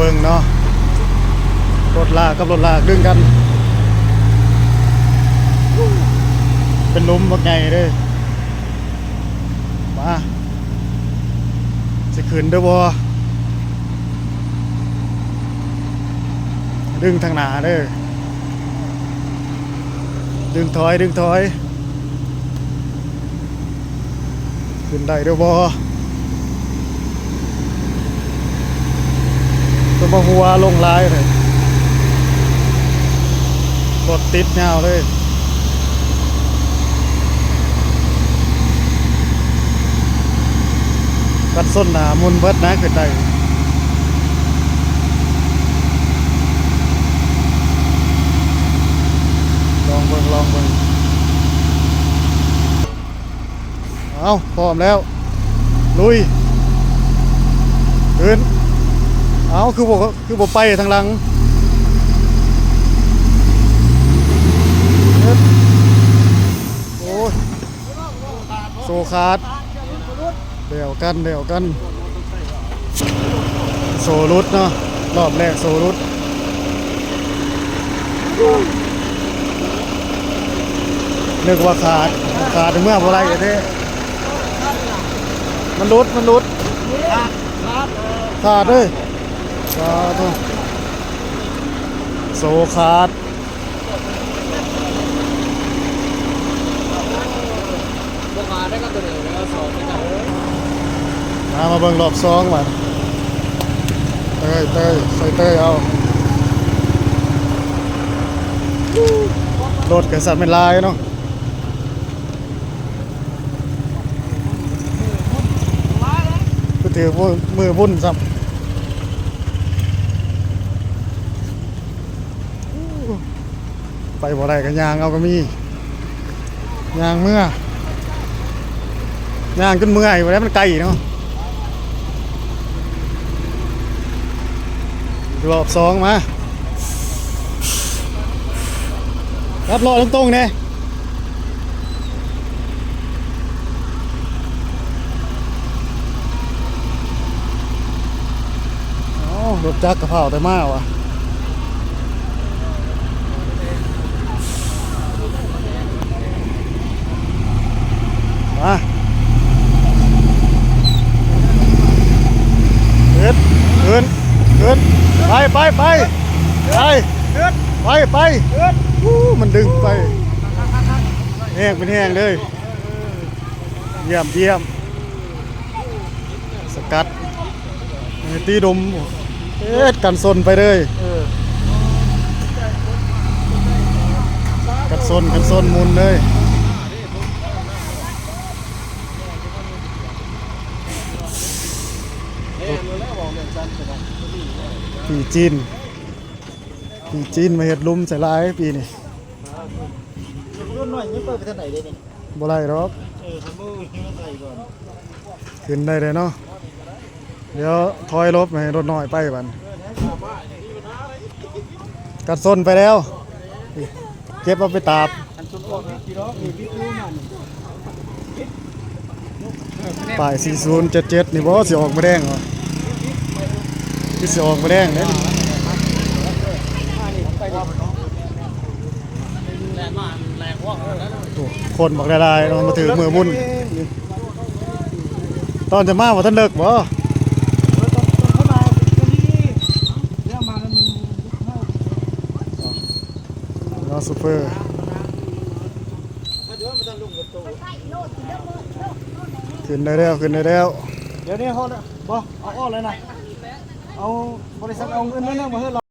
เบิ่งเนาะรถลากกับรถลากดึงกันเป็นหลุมบักใหญ่เด้มาสิขึ้นเด้อบ่ดึงทางหน้าเด้อดึงถอยขึ้นได้เด้อบ่ตัวบ่หัวลงหลายเลยรถติดยาวเลยกัดส้นหนามุนเบิดนะขึ้นได้ลองเบิ่งเอาพร้อมแล้วลุยขึ้นเอาคือบ่ไปทางหลังโอ้ยโซขาดเดี่ยวกันโซรุดเนาะรอบแรกโซรุดนึกว่าขาดถึงเมื่อบ่ไรอย่างนี้มันรุดขาดเลยโซขาดได้ก็ตัวเดียวแล้ว2มาเบิ่งรอบ2ว่ะเต้ยใส่เต้ยเอารถกันสัตว์เป็นลายเนาะก็ถือมือบุ่นซ้ำไปบ่ได้กันยางเอาก็มียางเมื่อย่างจนเมื่อยไปแล้วมันไกลเนาะรอบ2มารับรอตรงๆเนี่ยรถจักรกระเพราแต่มากว่ะมาขึ้นไปมันดึงไปแห้งเป็นแห้งเลยเยี่ยมสกัดตีดมกันซนไปเลยกันซนมุนเลยปีจีนมาเห็ดลุ่มใส่ลายปีนี่บ่ไรหรอกขึ้นได้เลยเนาะเดี๋ยวถอยรถให้รถน้อยไปบันกัดซนไปแล้วเก็บเอาไปตาบป้าย4077นี่บ่สิออกมาแดงเหรอที่สิออกมาแดงเด้คนบอกได้ๆมาถือมือมุ่นตอนจะมาว่าท่านเลิกบ่น้องซูเปอร์ขึ้นได้แล้วเดี๋ยวนี้ฮอดบ่เอาออกเลยนะเอาบริษัทเอาเงินนั่นมาให้เรา